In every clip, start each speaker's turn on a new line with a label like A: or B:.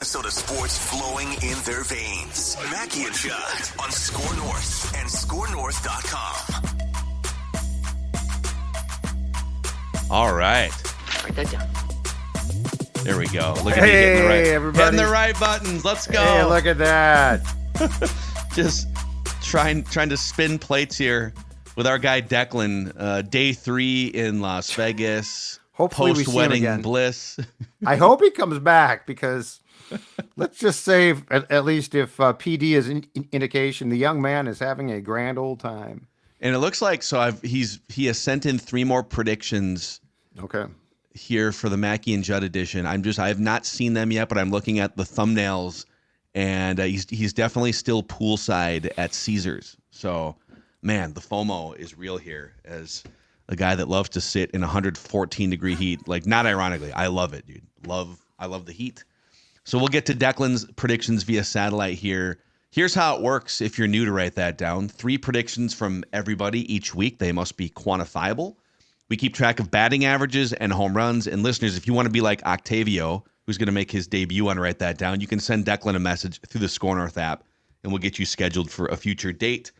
A: Minnesota sports flowing in their veins. Mackey and Judd on Score North and ScoreNorth.com.
B: All right.
C: Write that down.
B: There we go. Look at me hitting the right buttons. Let's go.
D: Hey, look at that.
B: Just trying to spin plates here with our guy Declan. Day 3 in Las Vegas.
D: Hopefully we see him
B: post-wedding
D: again.
B: bliss.
D: I hope he comes back because let's just say, at least if PD is an indication, the young man is having a grand old time.
B: And it looks like he has sent in 3 more predictions.
D: Okay.
B: Here for the Mackey and Judd edition. I have not seen them yet, but I'm looking at the thumbnails, and he's definitely still poolside at Caesars. So, man, the FOMO is real here as a guy that loves to sit in 114-degree heat. Like, not ironically, I love it, dude. I love the heat. So we'll get to Declan's predictions via satellite here. Here's how it works if you're new to write that down. 3 predictions from everybody each week. They must be quantifiable. We keep track of batting averages and home runs. And listeners, if you want to be like Octavio, who's going to make his debut on Write That Down, you can send Declan a message through the Score North app, and we'll get you scheduled for a future date.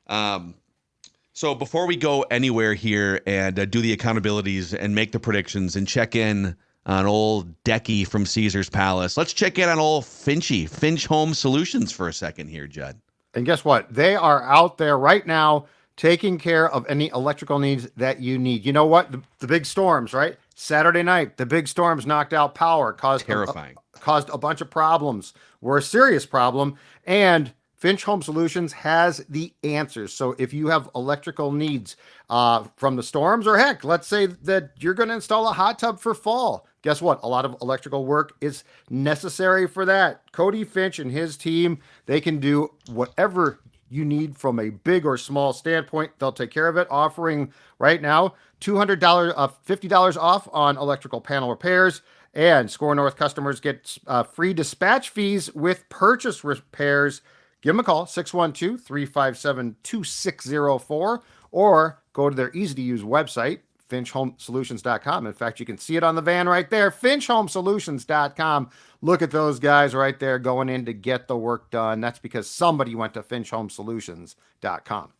B: So before we go anywhere here and do the accountabilities and make the predictions and check in on old Decky from Caesars Palace, let's check in on old Finch Home Solutions for a second here, Judd.
D: And guess what? They are out there right now taking care of any electrical needs that you need. You know what? The big storms, right? Saturday night, the big storms knocked out power, caused a bunch of problems. Were a serious problem, and Finch Home Solutions has the answers. So if you have electrical needs from the storms, or heck, let's say that you're going to install a hot tub for fall. Guess what? A lot of electrical work is necessary for that. Cody Finch and his team, they can do whatever you need from a big or small standpoint. They'll take care of it, offering right now $200, $50 off on electrical panel repairs. And Score North customers get free dispatch fees with purchase repairs. Give them a call, 612-357-2604, or go to their easy-to-use website, finchhomesolutions.com. In fact, you can see it on the van right there, finchhomesolutions.com. Look at those guys right there going in to get the work done. That's because somebody went to finchhomesolutions.com.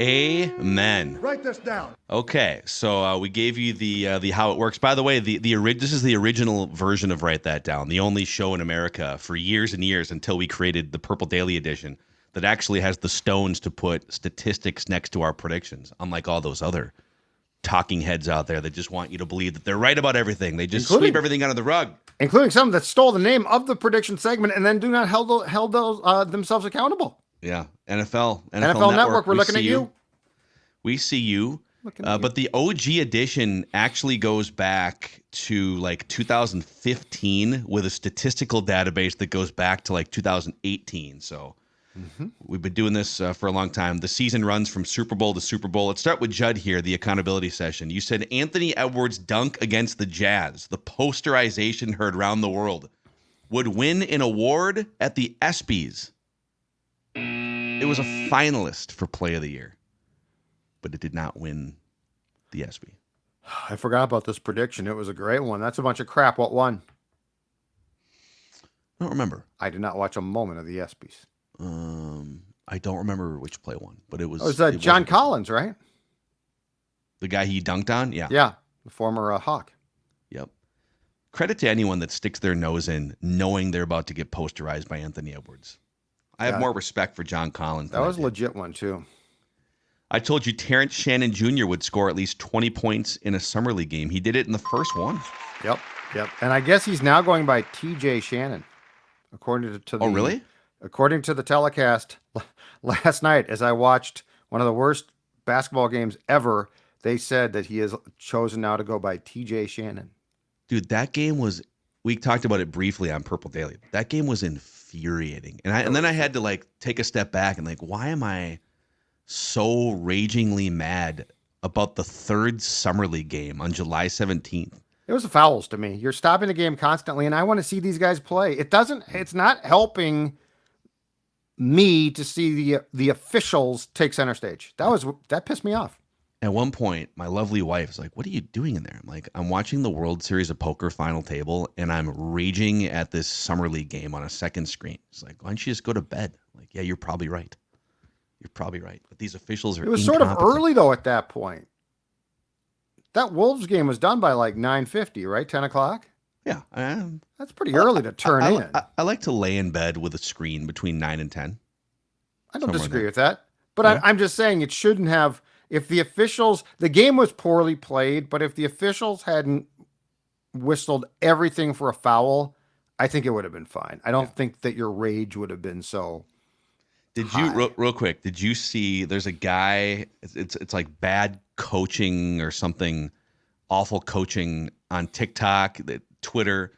B: Amen.
E: Write this down.
B: Okay, so we gave you the how it works. By the way, this is the original version of Write That Down, the only show in America for years and years until we created the Purple Daily edition that actually has the stones to put statistics next to our predictions, unlike all those other talking heads out there that just want you to believe that they're right about everything. They just sweep everything under the rug.
D: Including some that stole the name of the prediction segment and then do not held themselves accountable.
B: Yeah, NFL
D: Network, we're looking at you.
B: We see you. But the OG edition actually goes back to like 2015 with a statistical database that goes back to like 2018. So we've been doing this for a long time. The season runs from Super Bowl to Super Bowl. Let's start with Judd here, the accountability session. You said Anthony Edwards' dunk against the Jazz, the posterization heard around the world, would win an award at the ESPYs. It was a finalist for Play of the Year, but it did not win the ESPY.
D: I forgot about this prediction. It was a great one. That's a bunch of crap. What won?
B: I don't remember.
D: I did not watch a moment of the ESPYs.
B: I don't remember which play won, but it was...
D: It was John Collins, right?
B: The guy he dunked on? Yeah.
D: Yeah, the former Hawk.
B: Yep. Credit to anyone that sticks their nose in knowing they're about to get posterized by Anthony Edwards. I have more respect for John Collins.
D: That was a legit one, too.
B: I told you Terrence Shannon Jr. would score at least 20 points in a Summer League game. He did it in the first one.
D: Yep. And I guess he's now going by TJ Shannon, according to the...
B: Oh, really?
D: According to the telecast last night, as I watched one of the worst basketball games ever, they said that he has chosen now to go by TJ Shannon.
B: Dude, that game was... We talked about it briefly on Purple Daily. That game was infuriating. And then I had to like take a step back and like, why am I so ragingly mad about the third Summer League game on July 17th?
D: It was the fouls to me. You're stopping the game constantly, and I want to see these guys play. It's not helping me to see the officials take center stage. That pissed me off.
B: At one point, my lovely wife is like, "What are you doing in there?" I'm like, "I'm watching the World Series of Poker final table, and I'm raging at this Summer League game on a second screen." It's like, "Why don't you just go to bed?" I'm like, "Yeah, you're probably right. You're probably right." But these officials are
D: It was
B: incompetent.
D: sort of early, though, at that point. That Wolves game was done by like 9:50, right? 10 o'clock?
B: Yeah.
D: That's pretty early to turn in.
B: I like to lay in bed with a screen between 9 and 10.
D: I don't disagree
B: there.
D: with that. But
B: Yeah.
D: I'm just saying it shouldn't have, if the officials, the game was poorly played, but if the officials hadn't whistled everything for a foul, I think it would have been fine. I don't think that your rage would have been so
B: Did
D: high.
B: you real quick? Did you see? There's a guy. It's like bad coaching or something, awful coaching on TikTok, Twitter.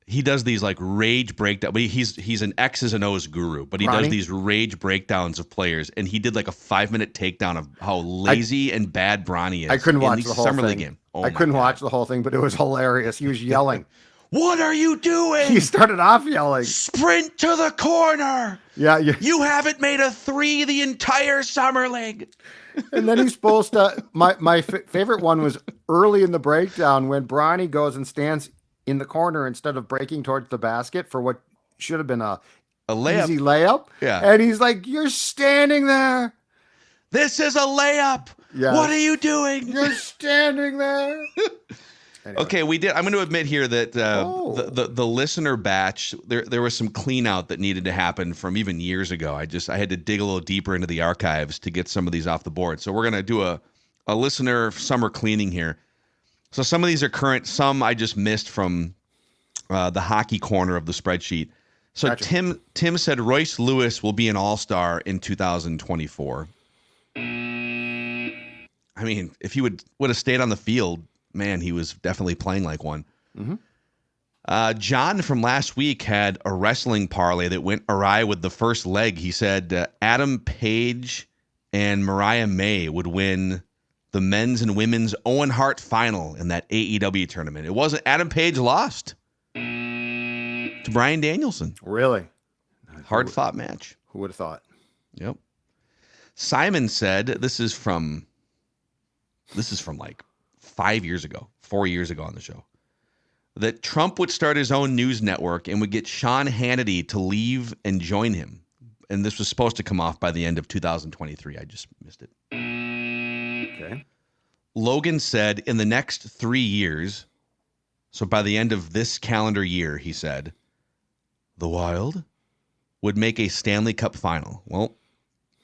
B: He does these like rage breakdown. But he's an X's and O's guru, but he does these rage breakdowns of players. And he did like a 5-minute takedown of how lazy and bad Bronny is.
D: I couldn't watch
B: in
D: the whole
B: Summer
D: thing.
B: League game. Oh
D: I couldn't watch the whole thing, but it was hilarious. He was yelling.
B: What are you doing?
D: He started off yelling.
B: Sprint to the corner.
D: Yeah.
B: You haven't made a 3 the entire Summer League.
D: And then he's supposed to, my favorite one was early in the breakdown when Bronny goes and stands in the corner instead of breaking towards the basket for what should have been a
B: layup.
D: Easy layup.
B: Yeah.
D: And he's like, "You're standing there.
B: This is a layup.
D: Yeah.
B: What are you doing?
D: You're standing there." Anyway.
B: Okay, I'm going to admit here that the listener batch, there was some clean out that needed to happen from even years ago. I had to dig a little deeper into the archives to get some of these off the board. So we're going to do a listener summer cleaning here. So some of these are current. Some I just missed from the hockey corner of the spreadsheet. So gotcha. Tim said Royce Lewis will be an all-star in 2024. I mean, if he would have stayed on the field, man, he was definitely playing like one. Mm-hmm. John from last week had a wrestling parlay that went awry with the first leg. He said Adam Page and Mariah May would win the men's and women's Owen Hart final in that AEW tournament. It wasn't. Adam Page lost to Bryan Danielson.
D: Really?
B: Hard-fought match.
D: Who would have thought?
B: Yep. Simon said, this is from like 5 years ago, 4 years ago on the show, that Trump would start his own news network and would get Sean Hannity to leave and join him. And this was supposed to come off by the end of 2023. I just missed it.
D: Okay.
B: Logan said in the next 3 years, so by the end of this calendar year, he said, the Wild would make a Stanley Cup final. Well,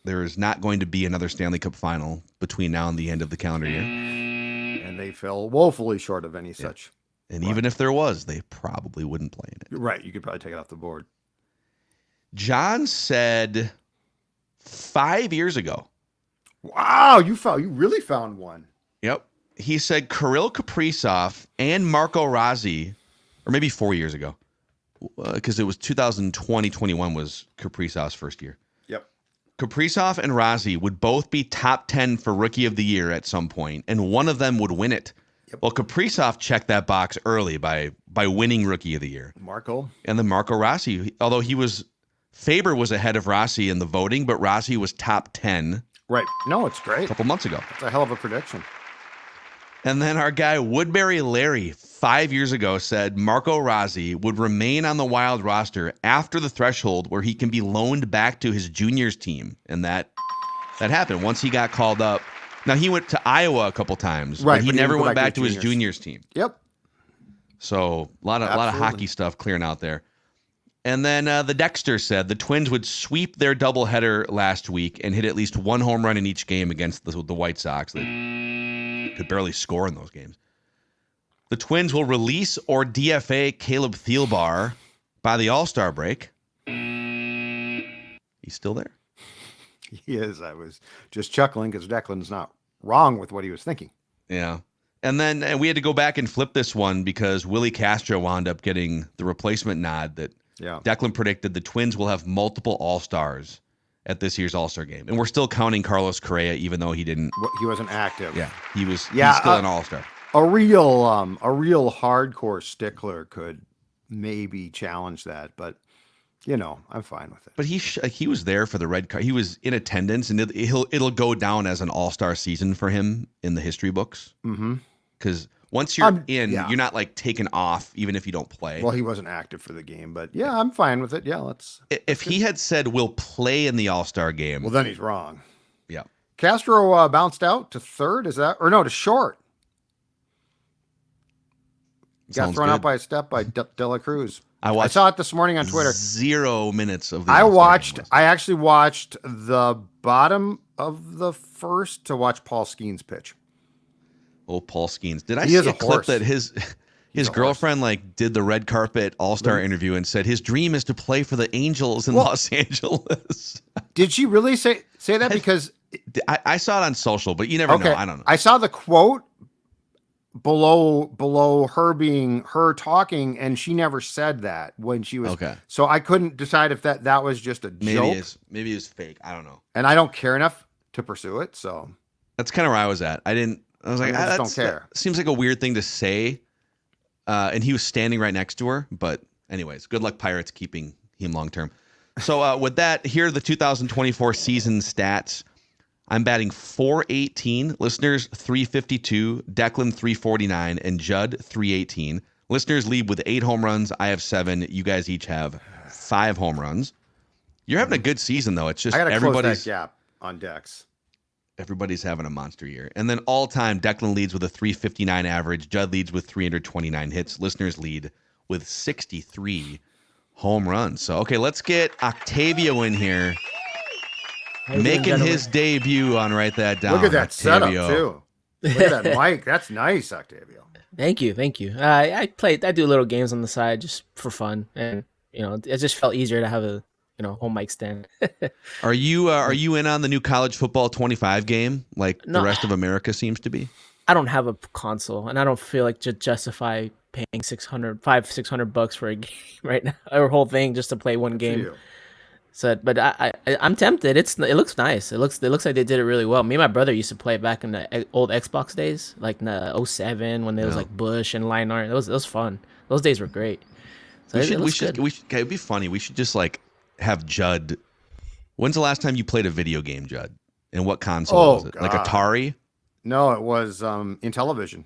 B: there is not going to be another Stanley Cup final between now and the end of the calendar year.
D: And they fell woefully short of any such.
B: And even if there was, they probably wouldn't play in it.
D: Right. You could probably take it off the board.
B: John said 5 years ago.
D: Wow. You really found one.
B: Yep. He said Kirill Kaprizov and Marco Rossi, or maybe 4 years ago, because it was 2020-21 was Kaprizov's first year.
D: Yep.
B: Kaprizov and Rossi would both be top 10 for Rookie of the Year at some point, and one of them would win it. Yep. Well, Kaprizov checked that box early by winning Rookie of the Year.
D: Marco.
B: And then Marco Rossi, although Faber was ahead of Rossi in the voting, but Rossi was top 10.
D: Right. No, it's great.
B: A couple months ago.
D: It's a hell of a prediction.
B: And then our guy Woodbury Larry 5 years ago said Marco Rossi would remain on the Wild roster after the threshold where he can be loaned back to his juniors team. And that happened once he got called up. Now, he went to Iowa a couple times, right, but he never went back to his juniors team.
D: Yep.
B: So a lot of hockey stuff clearing out there. And then the Dexter said the Twins would sweep their doubleheader last week and hit at least one home run in each game against the White Sox. They could barely score in those games. The Twins will release or DFA Caleb Thielbar by the All-Star break. He's still there.
D: He is. I was just chuckling because Declan's not wrong with what he was thinking.
B: Yeah. And then we had to go back and flip this one because Willie Castro wound up getting the replacement nod that Declan predicted the Twins will have multiple All-Stars at this year's All-Star game. And we're still counting Carlos Correa, even though he wasn't active. Yeah. He's still an All-Star.
D: A real hardcore stickler could maybe challenge that, but I'm fine with it.
B: But he was there for the red card. He was in attendance, and it'll go down as an all-star season for him in the history books.
D: Mm-hmm.
B: Because once you're in,
D: yeah.
B: you're not like taken off, even if you don't play.
D: Well, he wasn't active for the game, but yeah, I'm fine with it. Yeah,
B: If he had said we'll play in the all-star game,
D: well, then he's wrong.
B: Yeah.
D: Castro bounced out to third. To short? Got thrown out by a step by De La Cruz. I saw it this morning on Twitter.
B: 0 minutes of the
D: I actually watched the bottom of the first to watch Paul Skeens pitch.
B: Oh, Paul Skeens. Did I see a clip that his girlfriend like did the red carpet all-star interview and said his dream is to play for the Angels in Los Angeles?
D: Did she really say that? Because
B: I saw it on social, but you never know. I don't know.
D: I saw the quote below her talking, and she never said that when she was so I couldn't decide if that was just a joke.
B: Maybe it's fake. I don't know.
D: And I don't care enough to pursue it, so
B: that's kind of where I was at. I was like, I just don't care. That seems like a weird thing to say. And he was standing right next to her, but anyways, good luck Pirates keeping him long term. So with that, here are the 2024 season stats. I'm batting .418, listeners 352, Declan 349, and Judd 318. Listeners lead with 8 home runs. I have 7. You guys each have 5 home runs. You're having a good season, though. It's just
D: I gotta close that gap on Dex.
B: Everybody's having a monster year. And then all time, Declan leads with a 359 average. Judd leads with 329 hits. Listeners lead with 63 home runs. So, okay, let's get Octavio in here. Making his debut on Write That Down.
D: Look at that
B: Octavio.
D: setup, too. Look at that mic. That's nice, Octavio.
C: Thank you. I do little games on the side just for fun. And, it just felt easier to have a, home mic stand.
B: Are you in on the new college football 25 game like the rest of America seems to be?
C: I don't have a console, and I don't feel like to justify paying $600 for a game right now, or whole thing just to play one game. So, but I'm tempted. It looks nice. It looks like they did it really well. Me and my brother used to play back in the old Xbox days, like in the 07 when there was like Bush and Line Art. It was fun. Those days were great. So
B: it'd be funny. We should just like have Judd. When's the last time you played a video game, Judd? And what console was it? God. Like Atari?
D: No, it was Intellivision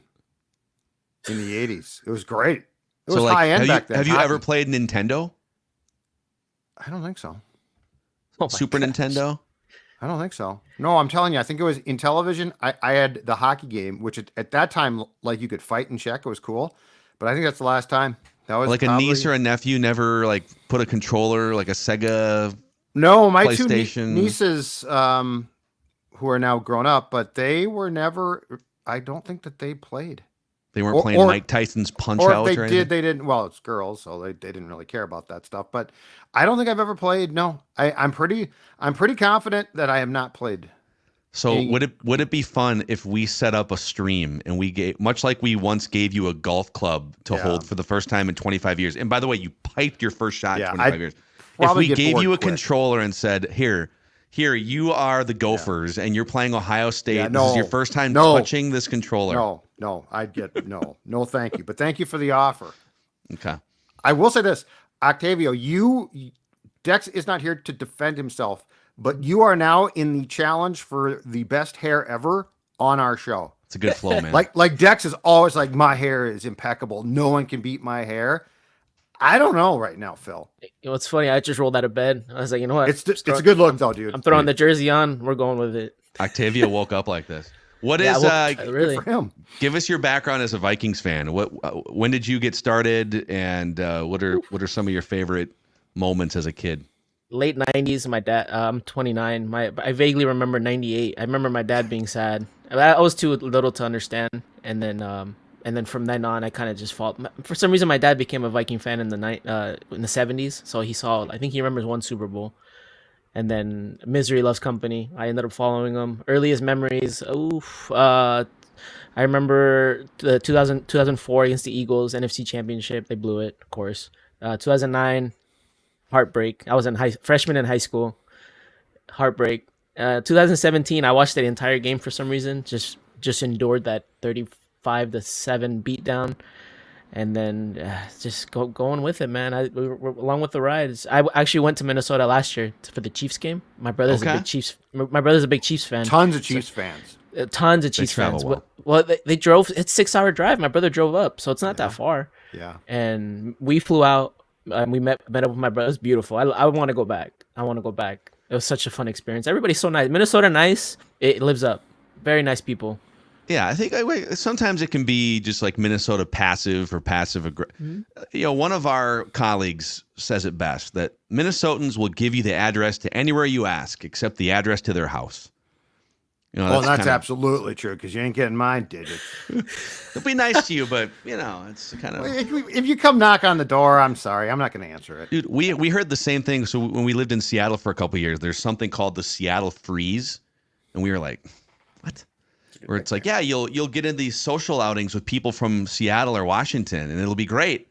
D: in the 80s. It was great. It was high end back then.
B: Have you ever played Nintendo?
D: I don't think so.
B: Super Nintendo?
D: I don't think so. No, I'm telling you, I think it was Intellivision. I had the hockey game, which at that time, like you could fight and check. It was cool. But I think that's the last time. That was
B: like a niece or a nephew never like put a controller, like a Sega.
D: No, my
B: PlayStation.
D: Two nieces, who are now grown up, but they were never. I don't think that they played.
B: They weren't playing Mike Tyson's Punch-Out or anything?
D: Or if they did, they didn't. Well, it's girls, so they didn't really care about that stuff. But I don't think I've ever played. No, I'm pretty confident that I have not played.
B: So would it be fun if we set up a stream and we gave, much like we once gave you a golf club to hold for the first time in 25 years? And by the way, you piped your first shot in 25 years. If we gave you a controller and said, here, you are the Gophers and you're playing Ohio State. This is your first time touching this controller.
D: No, I'd get no, thank you. But thank you for the offer.
B: Okay.
D: I will say this, Octavio, Dex is not here to defend himself, but you are now in the challenge for the best hair ever on our show.
B: It's a good flow, man.
D: Like Dex is always like, my hair is impeccable. No one can beat my hair. I don't know right now, Phil.
C: It's funny. I just rolled out of bed. I was like, you know what?
D: It's a good look, though, dude.
C: I'm throwing the jersey on. We're going with it.
B: Octavio woke up like this. What is
C: really?
D: For him.
B: Give us your background as a Vikings fan. When did you get started, and what are some of your favorite moments as a kid?
C: Late 90s. My dad. I'm 29. I vaguely remember 98. I remember my dad being sad. I was too little to understand, and then from then on, I kind of just fought. For some reason, my dad became a Viking fan in the 70s. So he saw. I think he remembers one Super Bowl. And then Misery Loves Company. I ended up following them. Earliest memories. I remember the 2004 against the Eagles NFC Championship. They blew it, of course. 2009, heartbreak. I was freshman in high school. Heartbreak. 2017, I watched the entire game for some reason. Just endured that 35-7 beatdown. and then just going with it, man. We're along with the rides. I actually went to Minnesota last year for the Chiefs game. My brother's a big Chiefs. My brother's a big Chiefs fan.
D: Tons of Chiefs fans.
C: Tons of Chiefs fans. Well, they drove. It's a 6-hour drive. My brother drove up, so it's not that far.
D: Yeah.
C: And we flew out. We met up with my brother. It was beautiful. I want to go back. It was such a fun experience. Everybody's so nice. Minnesota nice. It lives up. Very nice people.
B: Yeah, I think sometimes it can be just like Minnesota passive or passive aggressive. Mm-hmm. One of our colleagues says it best, that Minnesotans will give you the address to anywhere you ask, except the address to their house.
D: That's absolutely true, because you ain't getting my digits.
B: They'll be nice to you, but it's kind of.
D: If you come knock on the door, I'm sorry, I'm not going to answer it.
B: Dude, we heard the same thing. So when we lived in Seattle for a couple of years, there's something called the Seattle Freeze, and we were like, what? Where it's like, yeah, you'll get in these social outings with people from Seattle or Washington, and it'll be great.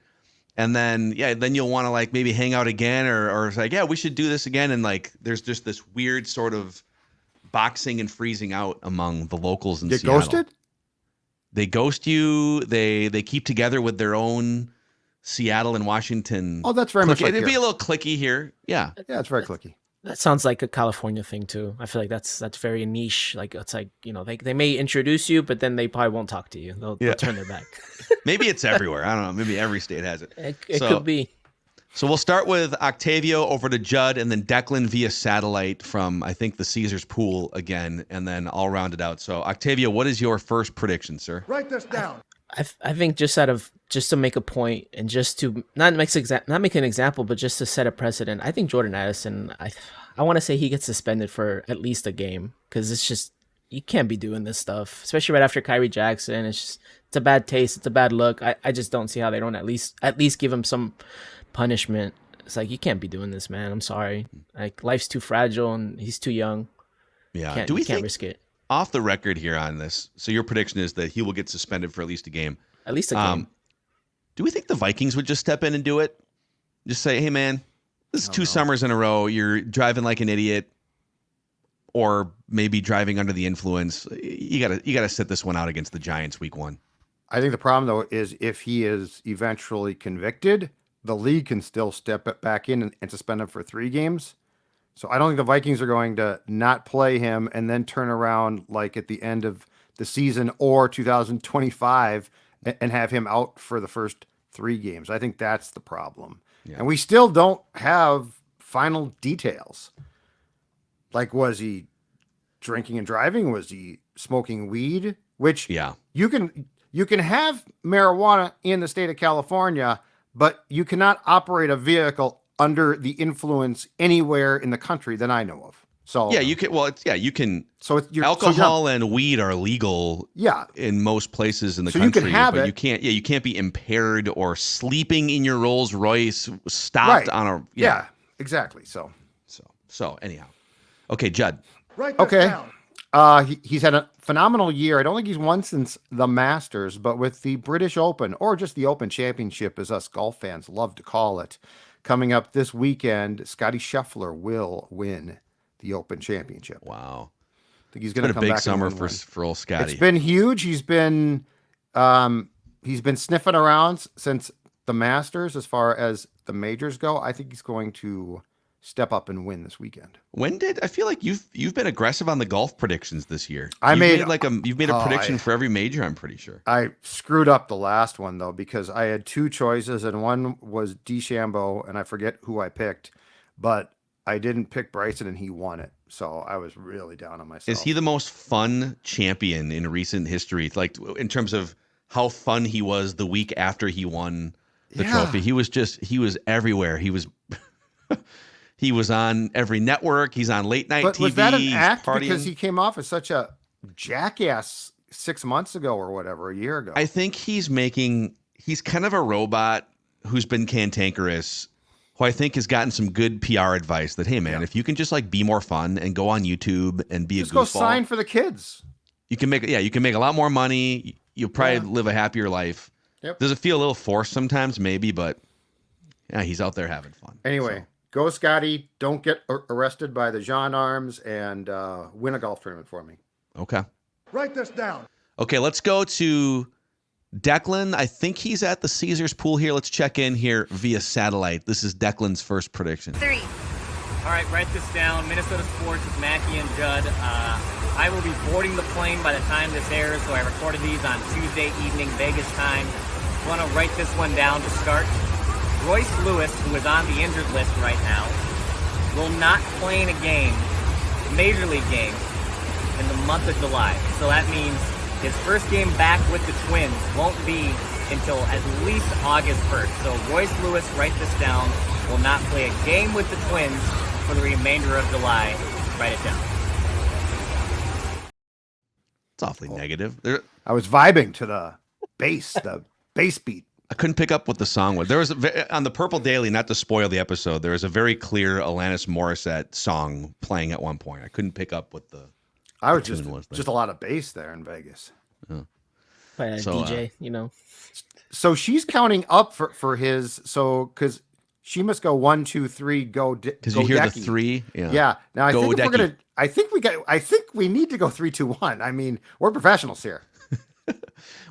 B: And then you'll want to like maybe hang out again, or it's like, yeah, we should do this again. And like, there's just this weird sort of boxing and freezing out among the locals in Seattle.
D: Ghosted?
B: They ghost you. They keep together with their own Seattle and Washington.
D: Oh, that's very much like
B: it'd be a little cliquey here. Yeah.
D: Yeah, it's very cliquey.
C: That sounds like a California thing too. I feel like that's very niche. Like it's like, they may introduce you, but then they probably won't talk to you. They'll turn their back.
B: Maybe it's everywhere. I don't know. Maybe every state has it.
C: It could be.
B: So we'll start with Octavio over to Judd, and then Declan via satellite from, I think, the Caesars pool again, and then I'll round it out. So Octavio, what is your first prediction, sir?
E: Write this down.
C: I think just to make a point and just to not make an example, but just to set a precedent. I think Jordan Addison, I want to say he gets suspended for at least a game, because it's just, you can't be doing this stuff, especially right after Kyrie Jackson. It's a bad taste. It's a bad look. I just don't see how they don't at least give him some punishment. It's like, you can't be doing this, man. I'm sorry. Like, life's too fragile and he's too young.
B: Yeah.
C: You can't risk it.
B: Off the record here on this, so your prediction is that he will get suspended for at least a game.
C: At least a game.
B: Do we think the Vikings would just step in and do it? Just say, hey, man, this is 2 summers in a row. You're driving like an idiot, or maybe driving under the influence. You gotta sit this one out against the Giants week 1.
D: I think the problem, though, is if he is eventually convicted, the league can still step back in and suspend him for 3 games. So I don't think the Vikings are going to not play him and then turn around like at the end of the season or 2025 and have him out for the first 3 games. I think that's the problem. Yeah. And we still don't have final details. Like, was he drinking and driving? Was he smoking weed? Which you can have marijuana in the state of California, but you cannot operate a vehicle under the influence anywhere in the country that I know of. So
B: you can. Well, you can.
D: So
B: alcohol and weed are legal.
D: Yeah.
B: In most places in the country,
D: you can have
B: but
D: it.
B: You can't. Yeah, you can't be impaired or sleeping in your Rolls Royce stopped on a.
D: Yeah. Exactly.
B: So anyhow, okay, Judd.
E: Write this
D: down. He's had a phenomenal year. I don't think he's won since the Masters, but with the British Open, or just the Open Championship, as us golf fans love to call it, coming up this weekend, Scotty Scheffler will win the Open Championship.
B: Wow.
D: I think he's going to come back.
B: It's been a big summer for old Scotty.
D: It's been huge. He's been sniffing around since the Masters as far as the majors go. I think he's going to step up and win this weekend.
B: I feel like you've been aggressive on the golf predictions this year?
D: You've made
B: a prediction for every major, I'm pretty sure.
D: I screwed up the last one though, because I had 2 choices and one was DeChambeau and I forget who I picked, but I didn't pick Bryson and he won it. So I was really down on myself.
B: Is he the most fun champion in recent history? Like, in terms of how fun he was the week after he won the trophy. He was everywhere. He was on every network. He's on late night TV.
D: Was that an act? Because he came off as such a jackass 6 months ago or whatever, a year ago.
B: I think he's kind of a robot who's been cantankerous, who I think has gotten some good PR advice that, hey man, if you can just like be more fun and go on YouTube and be
D: just
B: a goofball.
D: Just go sign for the kids.
B: You can make a lot more money. You'll probably live a happier life.
D: Yep.
B: Does it feel a little forced sometimes? Maybe, but yeah, he's out there having fun.
D: Anyway. Go, Scotty. Don't get arrested by the gendarmes and win a golf tournament for me.
B: Okay.
E: Write this down.
B: Okay, let's go to Declan, I think he's at the Caesars pool here. Let's check in here via satellite. This is Declan's first prediction.
E: 3.
F: All right, write this down. Minnesota Sports with Mackey and Judd. I will be boarding the plane by the time this airs, so I recorded these on Tuesday evening Vegas time. I want to write this one down to start. Royce Lewis, who is on the injured list right now, will not play in a game, major league game, in the month of July. So that means his first game back with the Twins won't be until at least August 1st. So Royce Lewis, write this down, will not play a game with the Twins for the remainder of July. Write it down.
B: It's awfully negative.
D: I was vibing to the bass beat.
B: I couldn't pick up what the song was. There was on the Purple Daily, not to spoil the episode, there was a very clear Alanis Morissette song playing at one point. I couldn't pick up what the
D: I was
B: tune was
D: just a lot of bass there in Vegas.
C: By a DJ, you know.
D: So she's counting up for his. So because she must go 1, 2, 3, go.
B: Because you hear
D: Decky.
B: the 3.
D: Yeah. Now I
B: Go
D: think if we're
B: Decky.
D: gonna. I think we need to go 3, 2, 1. I mean, we're professionals here.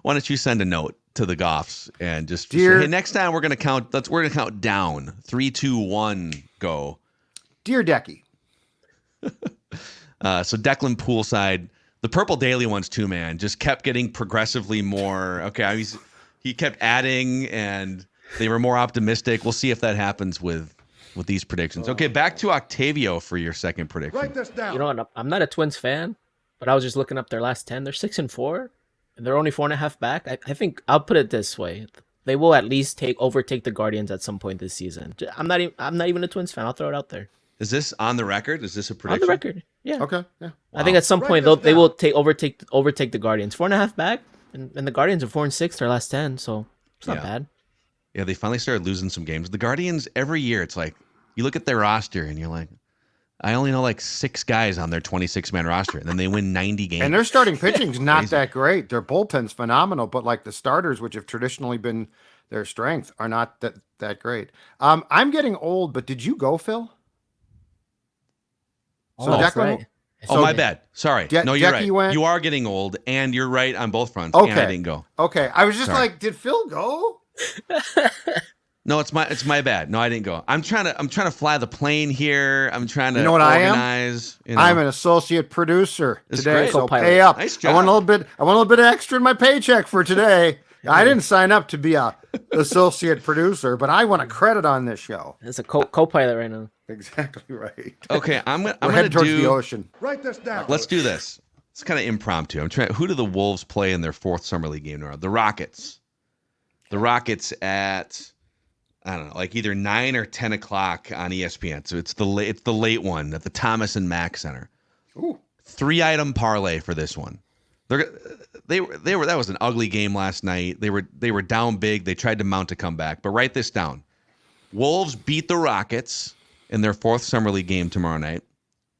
B: Why don't you send a note to the Goffs and just
D: Dear-
B: say, hey, next time we're gonna count. We're gonna count down. 3, 2, 1, go.
D: Dear Decky.
B: So Declan poolside. The Purple Daily ones too, man, just kept getting progressively more. Okay, he kept adding, and they were more optimistic. We'll see if that happens with these predictions. Okay, back to Octavio for your second prediction.
G: Write this down.
C: You know what? I'm not a Twins fan, but I was just looking up their last 10. They're 6-4, and they're only 4.5 back. I think I'll put it this way: they will at least overtake the Guardians at some point this season. I'm not even a Twins fan. I'll throw it out there.
B: Is this on the record? Is this a
C: On
B: prediction?
C: the record, yeah.
D: Okay. Yeah.
C: I think at some point they will overtake the Guardians. 4.5 back, and the Guardians are 4-6 their last 10, so it's not bad.
B: Yeah, they finally started losing some games. The Guardians, every year, it's like, you look at their roster and you're like, I only know like 6 guys on their 26-man roster, and then they win 90 games.
D: And their starting pitching's not that great. Their bullpen's phenomenal, but like the starters, which have traditionally been their strength, are not that great. I'm getting old, but did you go, Phil? So
C: that's
D: Declan,
C: right.
B: Oh, my bad. Sorry. No, you're
D: Decky
B: right.
D: went-
B: You are getting old, and you're right on both fronts.
D: Okay.
B: And I didn't go.
D: Okay, I was just
B: Sorry.
D: like, did Phil go?
B: No, it's my bad. No, I didn't go. I'm trying to fly the plane here. I'm trying to
D: You know what I am?
B: organize. You know.
D: I'm an associate producer
B: That's
D: today,
B: great.
D: so
C: Co-pilot.
D: pay up.
B: Nice
D: I want
B: job.
D: a little bit extra in my paycheck for today. I didn't sign up to be a associate producer, but I want a credit on this show.
C: It's a co-pilot right now.
D: Exactly right.
B: Okay, I'm
D: We're
B: gonna
D: headed towards the
B: do.
D: ocean.
G: Write this down.
B: Let's do this. It's kind of impromptu. I'm trying. Who do the Wolves play in their 4th summer league game tomorrow? The Rockets. The Rockets at, I don't know, like either 9 or 10 o'clock on ESPN. So it's the late one at the Thomas and Mack Center.
D: Ooh.
B: 3-item parlay for this one. They were that was an ugly game last night. They were down big. They tried to mount a comeback. But write this down. Wolves beat the Rockets in their 4th summer league game tomorrow night.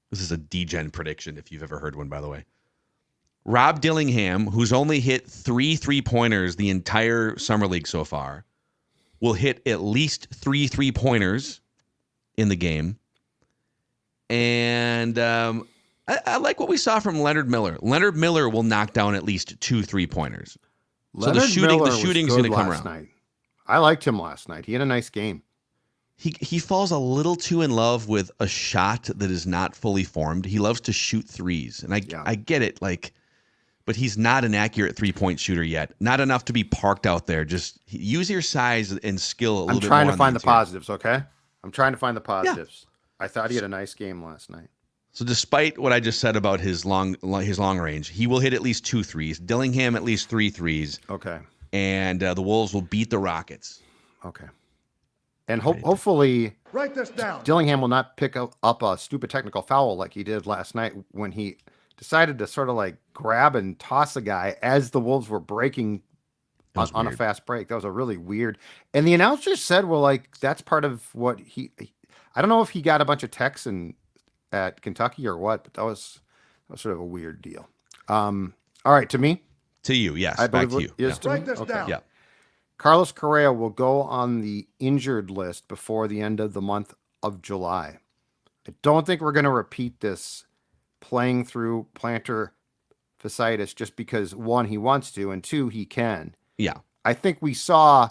B: This is a degen prediction if you've ever heard one, by the way. Rob Dillingham, who's only hit 3 3-pointers the entire summer league so far, will hit at least 3 3-pointers in the game. And I like what we saw from Leonard Miller. Leonard Miller will knock down at least 2 3-pointers. So the shooting's going to come around.
D: Night. I liked him last night. He had a nice game.
B: He falls a little too in love with a shot that is not fully formed. He loves to shoot threes, and I get it. Like, but he's not an accurate 3-point shooter yet. Not enough to be parked out there. Just use your size and skill a little bit more.
D: I'm trying to find the
B: interior.
D: positives. Okay, I'm trying to find the positives. I thought he had a nice game last night.
B: So despite what I just said about his long range, he will hit at least 2 threes. Dillingham at least 3 threes.
D: Okay,
B: And the Wolves will beat the Rockets.
D: okay, and hopefully
G: Write this down.
D: Dillingham will not pick up a stupid technical foul like he did last night when he decided to sort of like grab and toss a guy as the Wolves were breaking on a fast break. That was a really weird. And the announcer said, well, like, that's part of what I don't know if he got a bunch of texts at Kentucky or what, but that was sort of a weird deal. All right, to me.
B: To you, yes.
D: I
B: Back
D: believe
B: to you.
D: it is to me?
G: Write this down.
B: Yeah.
D: Carlos Correa will go on the injured list before the end of the month of July. I don't think we're going to repeat this playing through plantar fasciitis just because, 1, he wants to, and 2, he can.
B: Yeah.
D: I think we saw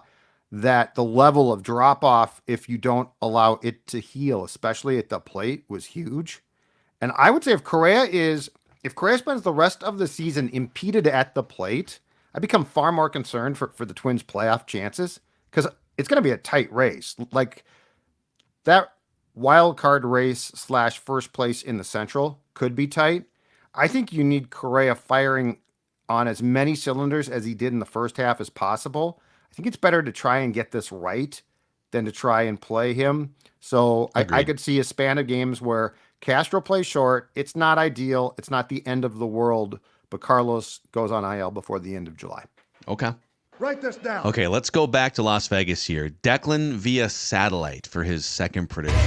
D: that the level of drop off, if you don't allow it to heal, especially at the plate, was huge. And I would say if Correa spends the rest of the season impeded at the plate, I become far more concerned for the Twins' playoff chances, because it's going to be a tight race. Like that wild card race / first place in the Central could be tight. I think you need Correa firing on as many cylinders as he did in the first half as possible. I think it's better to try and get this right than to try and play him. So I could see a span of games where Castro plays short. It's not ideal. It's not the end of the world, but Carlos goes on IL before the end of July.
B: Okay.
E: Write this down.
B: Okay, let's go back to Las Vegas here. Declan via satellite for his second prediction.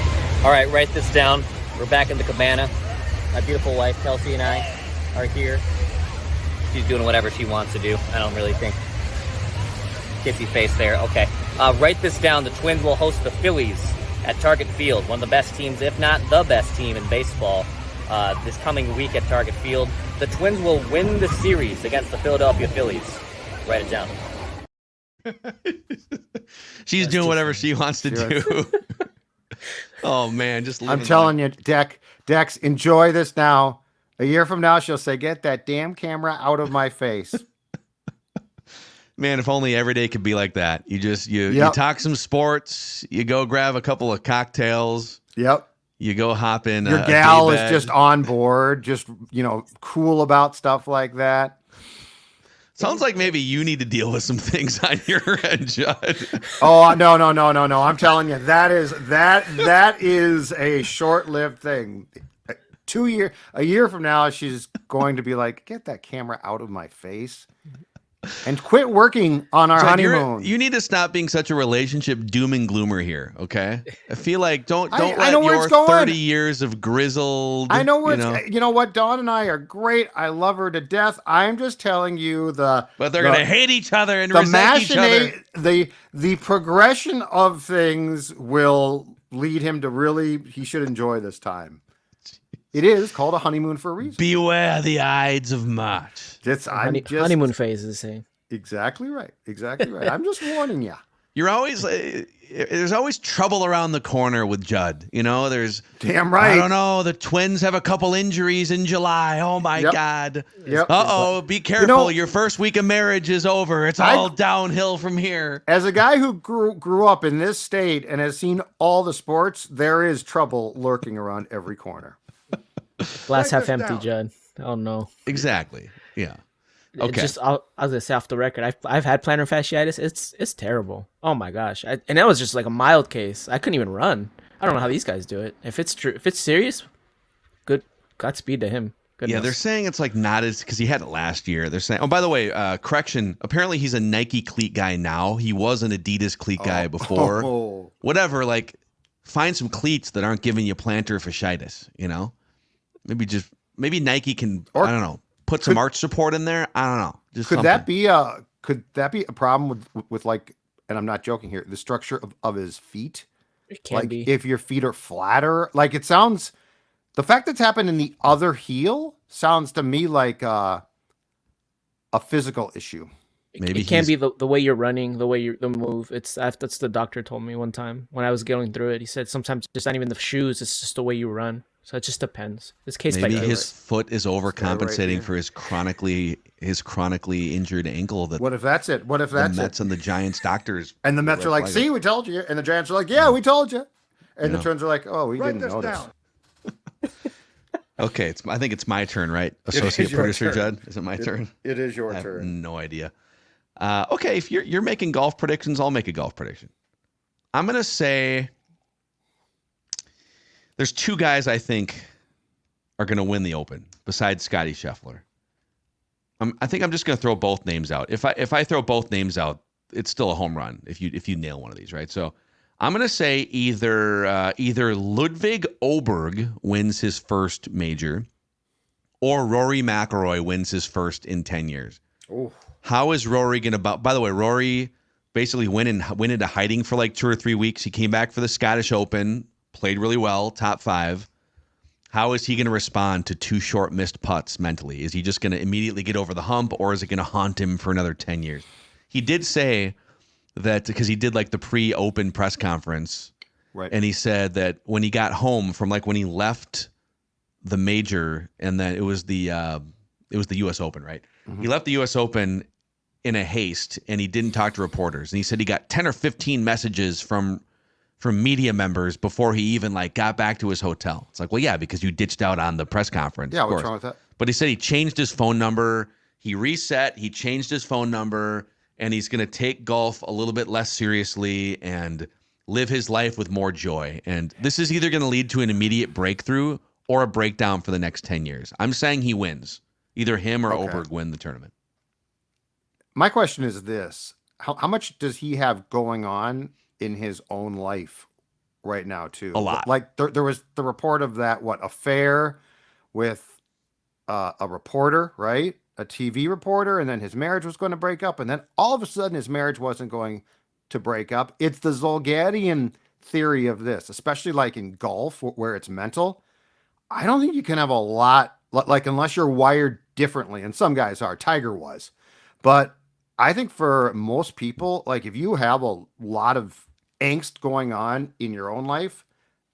F: All right, write this down. We're back in the cabana. My beautiful wife, Kelsey, and I are here. She's doing whatever she wants to do. I don't really think. Kissy face there. Okay. Write this down. The Twins will host the Phillies at Target Field, one of the best teams, if not the best team in baseball, this coming week at Target Field. The Twins will win the series against the Philadelphia Phillies. Write it down.
B: She's doing whatever she wants to do. Oh, man.
D: I'm telling you, Dex, enjoy this now. A year from now, she'll say, "Get that damn camera out of my face."
B: Man, if only every day could be like that. You talk some sports, you go grab a couple of cocktails.
D: Yep.
B: You go hop in.
D: Your gal is just on board, just, cool about stuff like that.
B: Sounds like maybe you need to deal with some things on your end, Judd.
D: Oh, no. I'm telling you, that is a short-lived thing. A year from now, she's going to be like, "Get that camera out of my face." And quit working on our honeymoon.
B: You need to stop being such a relationship doom and gloomer here, okay? I feel like don't let your 30 years of grizzled.
D: I know where you know what? Dawn and I are great. I love her to death. I'm just telling you but
B: they're gonna hate each other and resent each other.
D: The progression of things will lead him to he should enjoy this time. It is called a honeymoon for a reason.
B: Beware the Ides of March.
C: Honeymoon phase is the same.
D: Exactly right. I'm just warning you.
B: You're always there's always trouble around the corner with Judd. There's
D: damn right.
B: I don't know. The Twins have a couple injuries in July. Oh my God.
D: Yep.
B: Be careful. Your first week of marriage is over. It's all downhill from here.
D: As a guy who grew up in this state and has seen all the sports, there is trouble lurking around every corner.
C: Glass half empty, Judd. Oh no.
B: Exactly. Yeah. Okay.
C: I was gonna say off the record, I've had plantar fasciitis. It's terrible. Oh my gosh. And that was just like a mild case. I couldn't even run. I don't know how these guys do it. If it's true, if it's serious, Godspeed to him. Goodness.
B: Yeah, they're saying it's like not as because he had it last year. They're saying, oh, by the way, correction. Apparently, he's a Nike cleat guy now. He was an Adidas cleat guy before.
D: Oh.
B: Whatever. Like, find some cleats that aren't giving you plantar fasciitis. Maybe Nike can. I don't know. Put some arch support in there. I don't know.
D: Could that be a problem with like? And I'm not joking here. The structure of his feet.
C: It can be.
D: If your feet are flatter, like it sounds. The fact that's happened in the other heel sounds to me like a physical issue.
C: Maybe it can be the way you're running, the move. That's the doctor told me one time when I was going through it. He said sometimes it's not even the shoes; it's just the way you run. So it just depends. It's case by case.
B: Maybe his foot is overcompensating for his chronically injured ankle.
D: What if that's it? What if that's
B: the Mets and the Giants doctors?
D: And the Mets are like, "See, we told you," and the Giants are like, "Yeah, we told you," and the Twins are like, "Oh, we didn't notice."
B: Okay, I think it's my turn, right? Associate producer Judd, is it my turn?
D: It is your
B: turn. I have
D: turn.
B: no idea. Okay, if you're making golf predictions, I'll make a golf prediction. I'm gonna say there's two guys I think are gonna win the Open besides Scotty Scheffler. I think I'm just gonna throw both names out. If I throw both names out, it's still a home run if you nail one of these, right? So I'm gonna say either Ludwig Åberg wins his first major, or Rory McIlroy wins his first in 10 years.
D: Ooh.
B: How is Rory gonna? By the way, Rory basically went into hiding for like 2 or 3 weeks. He came back for the Scottish Open, played really well, top 5. How is he going to respond to 2 short missed putts mentally? Is he just going to immediately get over the hump, or is it going to haunt him for another 10 years? he did say that because he did like the pre-open press conference,
D: Right.
B: and he said that when he got home from like when he left the major, and then it was the U.S. Open, right? He left the U.S. Open in a haste, and he didn't talk to reporters. And he said he got 10 or 15 messages from media members before he even like got back to his hotel. It's like, well, yeah, because you ditched out on the press conference.
D: Yeah,
B: of
D: what's
B: course.
D: wrong with that?
B: But he said he changed his phone number. He reset. He changed his phone number, and he's going to take golf a little bit less seriously and live his life with more joy. And this is either going to lead to an immediate breakthrough or a breakdown for the next 10 years. I'm saying he wins. Either him or Oberg win the tournament.
D: My question is this. How much does he have going on in his own life right now, too?
B: A lot.
D: Like there was the report of that, affair with a reporter, right? A TV reporter, and then his marriage was going to break up, and then all of a sudden his marriage wasn't going to break up. It's the Zolgadian theory of this, especially like in golf where it's mental. I don't think you can have a lot, like unless you're wired differently, and some guys are. Tiger was. But I think for most people, like if you have a lot of angst going on in your own life,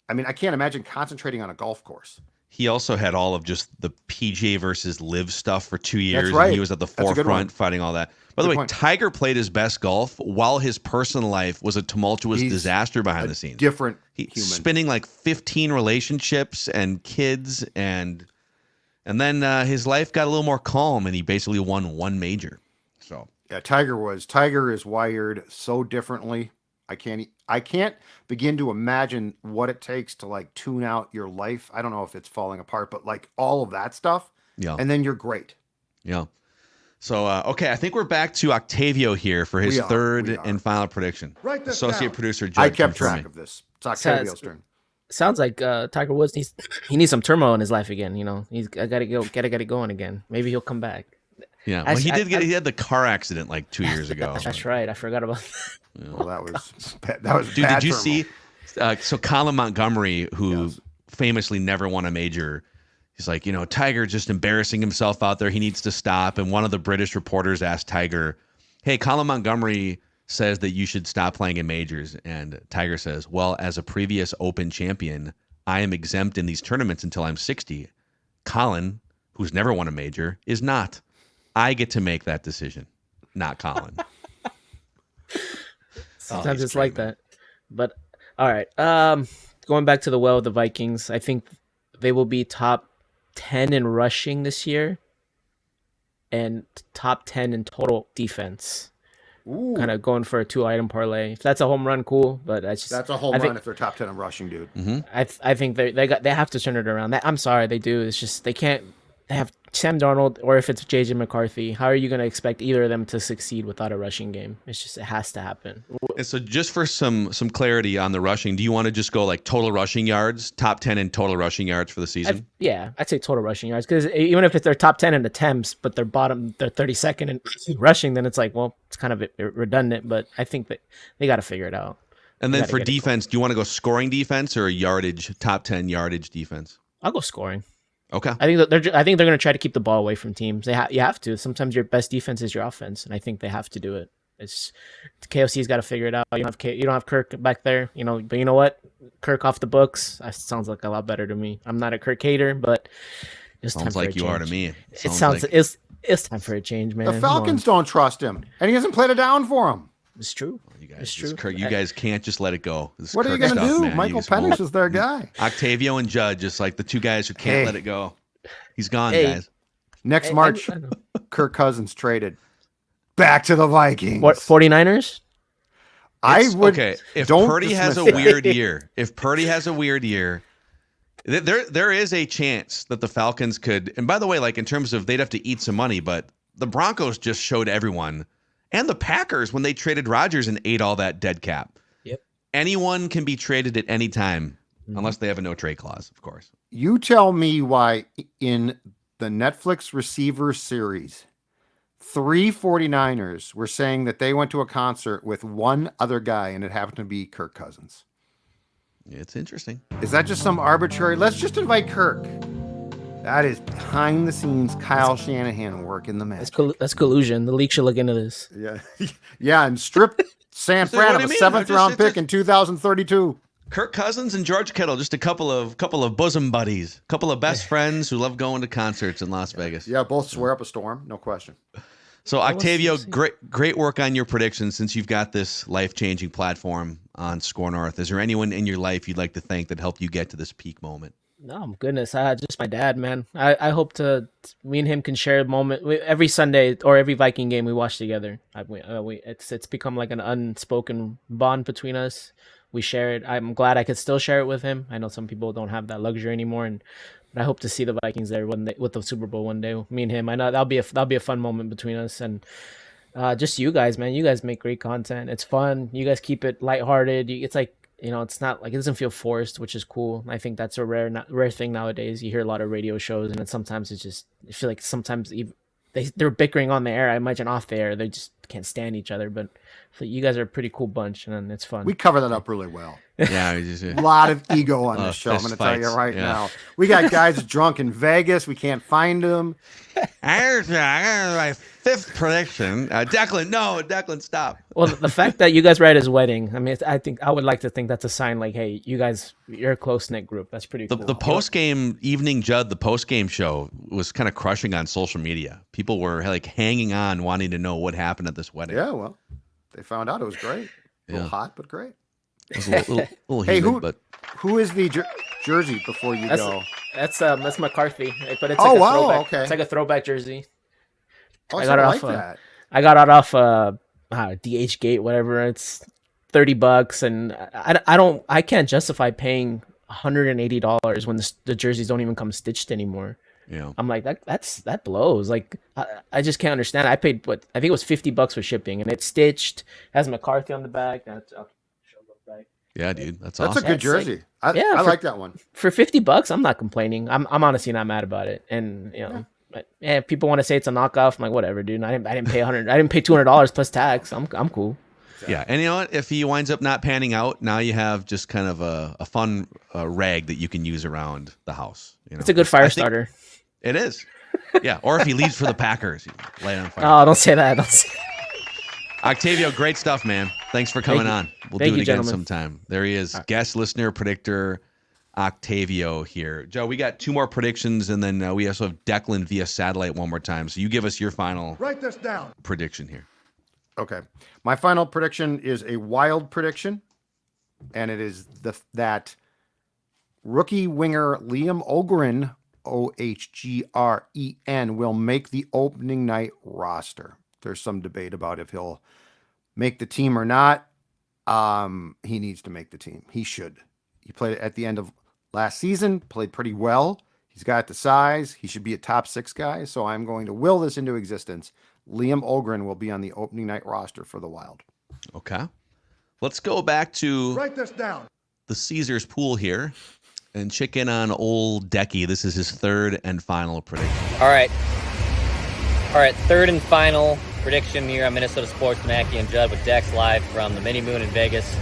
D: I mean, I can't imagine concentrating on a golf course.
B: He also had all of just the PGA versus Live stuff for 2 years.
D: That's right.
B: And he was at the forefront fighting all that. By the way, Tiger played his best golf while his personal life was a tumultuous disaster behind the scenes.
D: Different human.
B: Spinning like 15 relationships and kids, and then his life got a little more calm, and he basically won one major. So
D: yeah, Tiger is wired so differently. I can't begin to imagine what it takes to like tune out your life. I don't know if it's falling apart, but like all of that stuff.
B: Yeah.
D: And then you're great.
B: Yeah. So, okay, I think we're back to Octavio here for his third and final prediction.
D: Write this
B: Associate
D: down.
B: producer Judd.
D: I kept track of this. It's Octavio's turn.
C: Sounds like Tiger Woods needs some turmoil in his life again. You know, he's got to get it going again. Maybe he'll come back.
B: Yeah, well, he had the car accident like 2 years ago.
C: That's right. I forgot about that.
B: Yeah.
D: Well, that was
B: dude.
D: bad
B: Did you
D: turmoil.
B: see? So Colin Montgomery, who famously never won a major, he's like, Tiger just embarrassing himself out there. He needs to stop. And one of the British reporters asked Tiger, "Hey, Colin Montgomery says that you should stop playing in majors," and Tiger says, "Well, as a previous Open champion, I am exempt in these tournaments until I'm 60. Colin, who's never won a major, is not. I get to make that decision, not Colin."
C: Sometimes it's like that. But all right. Going back to the well of the Vikings, I think they will be top 10 in rushing this year and top 10 in total defense. Kind of going for a 2-item parlay. If that's a home run, cool. But that's
D: a home run if they're top 10 in rushing, dude.
B: Mm-hmm.
C: I think they have to turn it around. I'm sorry, they do. It's just they can't. They have Sam Darnold, or if it's JJ McCarthy, how are you going to expect either of them to succeed without a rushing game? It has to happen.
B: And so just for some clarity on the rushing, do you want to just go like total rushing yards, top 10 in total rushing yards for the season?
C: I'd say total rushing yards, because even if it's their top 10 in attempts, but they're 32nd in rushing, then it's like, well, it's kind of redundant, but I think that they got to figure it out.
B: And then for defense, do you want to go scoring defense or top 10 yardage defense?
C: I'll go scoring.
B: Okay.
C: I think they're going to try to keep the ball away from teams. You have to. Sometimes your best defense is your offense, and I think they have to do it. It's KOC's got to figure it out. You don't have Kirk back there, But you know what? Kirk off the books. That sounds like a lot better to me. I'm not a Kirk hater, but it's time for a change.
B: Sounds like you are to me.
C: It's time for a change, man.
D: The Falcons don't trust him, and he hasn't played it down for him.
C: It's true.
B: It's true. Kirk, you guys can't just let it go.
D: What are you going to do? Man. Michael Penix is their guy.
B: Octavio and Judd, just like the two guys who can't let it go. He's gone, guys.
D: Next March, Kirk Cousins traded back to the Vikings.
C: What, 49ers?
B: Okay, if Purdy has a weird year, there is a chance that the Falcons could, and by the way, like in terms of they'd have to eat some money, but the Broncos just showed everyone, and the Packers when they traded Rodgers and ate all that dead cap.
C: Yep.
B: Anyone can be traded at any time, unless they have a no trade clause, of course.
D: You tell me why in the Netflix receiver series, 3 49ers were saying that they went to a concert with one other guy and it happened to be Kirk Cousins.
B: It's interesting.
D: Is that just some arbitrary? Let's just invite Kirk. That is behind the scenes Kyle Shanahan work in the match.
C: That's collusion. The league should look into this.
D: Yeah. Yeah, and strip San Fran of a 7th round pick in 2032.
B: Kirk Cousins and George Kittle, just a couple of bosom buddies, couple of best friends who love going to concerts in Las Vegas.
D: Yeah, both swear up a storm, no question.
B: So Octavio, great work on your predictions since you've got this life-changing platform on Score North. Is there anyone in your life you'd like to thank that helped you get to this peak moment?
C: No, goodness, just my dad, man. I hope me and him can share a moment every Sunday or every Viking game we watch together. It's become like an unspoken bond between us. We share it. I'm glad I could still share it with him. I know some people don't have that luxury anymore, but I hope to see the Vikings there with the Super Bowl one day. Me and him. I know that'll be a fun moment between us, and just you guys, man. You guys make great content. It's fun. You guys keep it lighthearted. It's like, it's not like, it doesn't feel forced, which is cool. I think that's a rare thing nowadays. You hear a lot of radio shows, and sometimes I feel like sometimes even they're bickering on the air. I imagine off the air they just can't stand each other. But you guys are a pretty cool bunch, and it's fun.
D: We cover that up really well.
B: Yeah,
D: a lot of ego on this show. I'm going to tell you right now. We got guys drunk in Vegas. We can't find them.
B: I got my 5th prediction. Declan, stop.
C: Well, the fact that you guys were at his wedding, I mean, I would like to think that's a sign like, hey, you guys, you're a close-knit group. That's pretty cool.
B: The post-game evening, Judd, the post-game show was kind of crushing on social media. People were like hanging on, wanting to know what happened at this wedding.
D: Yeah, well, they found out it was great. A little hot, but great.
B: It was a little
D: hey,
B: humid,
D: who is the jersey before you go?
C: That's McCarthy, but it's
D: like
C: a
D: wow,
C: throwback.
D: Okay.
C: It's like a throwback jersey.
D: Oh, I got it off. That.
C: I got it off DH Gate, whatever. It's $30, and I can't justify paying $180 when the jerseys don't even come stitched anymore.
B: Yeah,
C: I'm like that blows. Like I just can't understand. I paid I think it was $50 for shipping, and it's stitched. Has McCarthy on the back.
B: Yeah, dude, that's awesome.
D: That's a good jersey. I like that one.
C: For $50, I'm not complaining. I'm honestly not mad about it. And but if people want to say it's a knockoff, I'm like, whatever, dude. I didn't pay $100. I didn't pay $200 plus tax. I'm cool.
B: Yeah, and you know what? If he winds up not panning out, now you have just kind of a fun rag that you can use around the house.
C: It's a good fire starter.
B: It is. Yeah, or if he leaves for the Packers, you light it on fire.
C: Oh, don't say that. Don't say that.
B: Octavio, great stuff, man. Thanks for coming on. We'll do it again
C: gentlemen.
B: sometime. There he is, guest listener, predictor, Octavio here. Joe, we got 2 more predictions, and then we also have Declan via satellite one more time. So you give us your final prediction here.
D: Okay. My final prediction is a wild prediction, and it is that rookie winger Liam Ohgren, Ohgren, will make the opening night roster. There's some debate about if he'll make the team or not. He needs to make the team. He should. He played at the end of last season, played pretty well. He's got the size. He should be a top 6 guy. So I'm going to will this into existence. Liam Ohgren will be on the opening night roster for the Wild.
B: Okay. Let's go back to
D: write this down.
B: The Caesars pool here and check in on old Decky. This is his 3rd and final prediction.
F: All right. 3rd and final prediction here on Minnesota Sports, Mackey and Judd with Dex live from the Mini Moon in Vegas.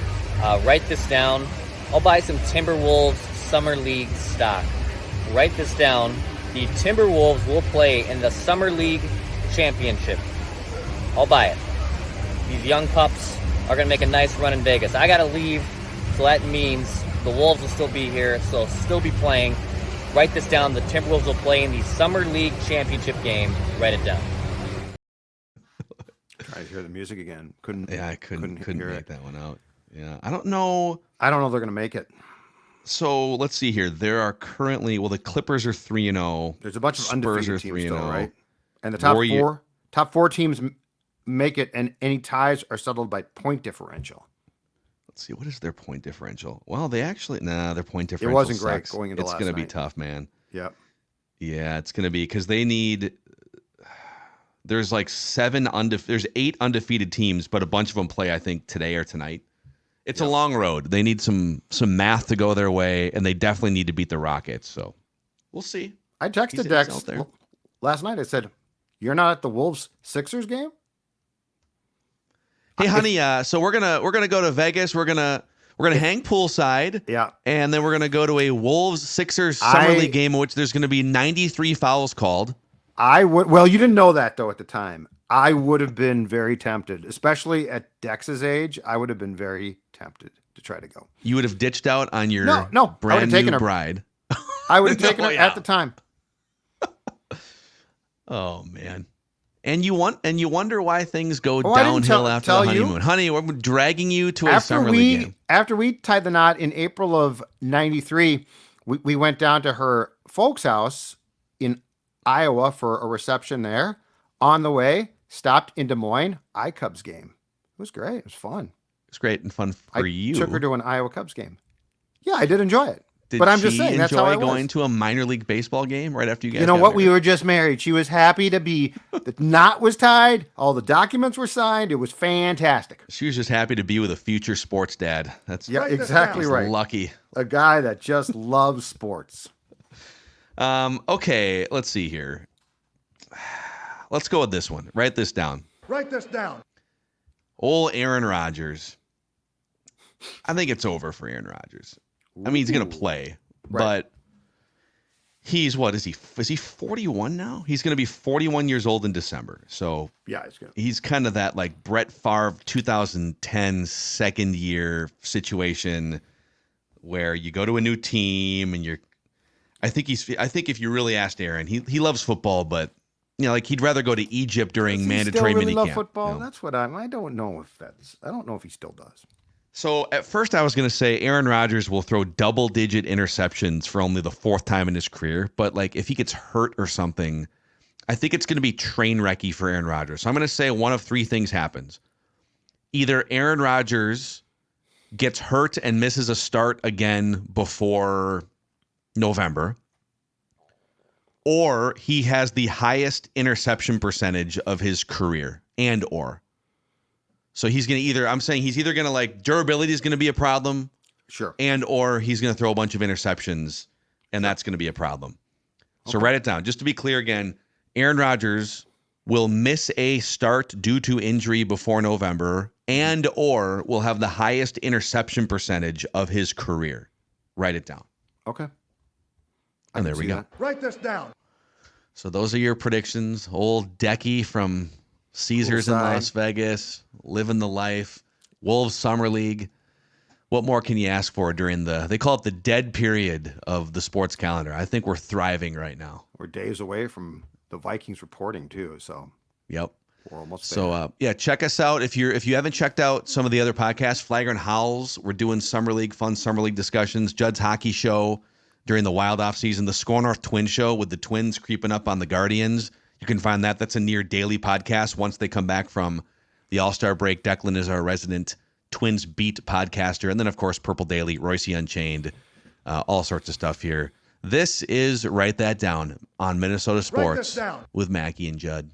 F: Write this down. I'll buy some Timberwolves Summer League stock. Write this down. The Timberwolves will play in the Summer League Championship. I'll buy it. These young pups are going to make a nice run in Vegas. I got to leave, so that means the Wolves will still be here, so they'll still be playing. Write this down. The Timberwolves will play in the Summer League Championship game. Write it down.
D: Try to hear the music again. Couldn't
B: make that one out. Yeah, I don't know.
D: If they're going to make it.
B: So let's see here. There are currently the Clippers are 3-0.
D: There's a bunch of undefeated teams still, right? And the top four teams make it, and any ties are settled by point differential.
B: Let's see, what is their point differential? Well, their point differential.
D: It wasn't
B: sucks.
D: Great going into
B: last night. It's going to be tough, man.
D: Yep.
B: Yeah, it's going to be because they need. There's like 8 undefeated teams, but a bunch of them play, I think, today or tonight. It's a long road. They need some math to go their way, and they definitely need to beat the Rockets. So we'll see.
D: I texted Dex last night. I said, "You're not at the Wolves Sixers game?"
B: Hey, honey. So we're gonna go to Vegas. We're We're going to hang poolside.
D: Yeah.
B: And then we're going to go to a Wolves-Sixers Summer League game in which there's going to be 93 fouls called.
D: Well, you didn't know that, though, at the time. I would have been very tempted, especially at Dex's age. I would have been very tempted to try to go.
B: You would have ditched out on your brand new bride.
D: I would have taken her at the time.
B: Oh, man. And you wonder why things go downhill after the honeymoon. Honey, we're dragging you to a Summer League game.
D: After we tied the knot in April of 93, we went down to her folks' house in Iowa for a reception there. On the way, stopped in Des Moines, Cubs game. It was great. It was fun.
B: It's great and fun for you.
D: I took her to an Iowa Cubs game. Yeah, I did enjoy it. But I'm just saying, that's how I was.
B: Going to a minor league baseball game right after you guys?
D: You know what? We were just married. She was happy to be. The knot was tied. All the documents were signed. It was fantastic.
B: She was just happy to be with a future sports dad. That's
D: exactly right.
B: Lucky.
D: A guy that just loves sports.
B: Okay, let's see here. Let's go with this one. Write this down. Old Aaron Rodgers. I think it's over for Aaron Rodgers. I mean, he's going to play, but he's is he 41 now? He's going to be 41 years old in December. So
D: yeah,
B: he's kind of that like Brett Favre 2010 second year situation where you go to a new team and I think if you really asked Aaron, he loves football, but like he'd rather go to Egypt during mandatory
D: minicamp.
B: Love
D: football? That's what I don't know I don't know if he still does.
B: So at first I was going to say Aaron Rodgers will throw double-digit interceptions for only the fourth time in his career. But like if he gets hurt or something, I think it's going to be train wrecky for Aaron Rodgers. So I'm going to say one of three things happens. Either Aaron Rodgers gets hurt and misses a start again before November, or he has the highest interception percentage of his career or. So he's going to he's either going to like durability is going to be a problem.
D: Sure.
B: Or he's going to throw a bunch of interceptions and that's going to be a problem. So write it down. Just to be clear again, Aaron Rodgers will miss a start due to injury before November or will have the highest interception percentage of his career. Write it down.
D: Okay.
B: And there we go.
E: Write this down.
B: So those are your predictions. Old Decky from Caesars in Las Vegas, living the life, Wolves Summer League. What more can you ask for during they call it the dead period of the sports calendar. I think we're thriving right now.
D: We're days away from the Vikings reporting too. So
B: yep.
D: We're almost
B: there. So check us out. If you haven't checked out some of the other podcasts, Flagrant Howls, we're doing fun Summer League discussions, Judd's hockey show during the wild off season, the Score North Twins show with the Twins creeping up on the Guardians. You can find that. That's a near daily podcast. Once they come back from the All-Star break, Declan is our resident Twins beat podcaster. And then, of course, Purple Daily, Royce Unchained, all sorts of stuff here. This is Write That Down on Minnesota Sports with Mackey and Judd.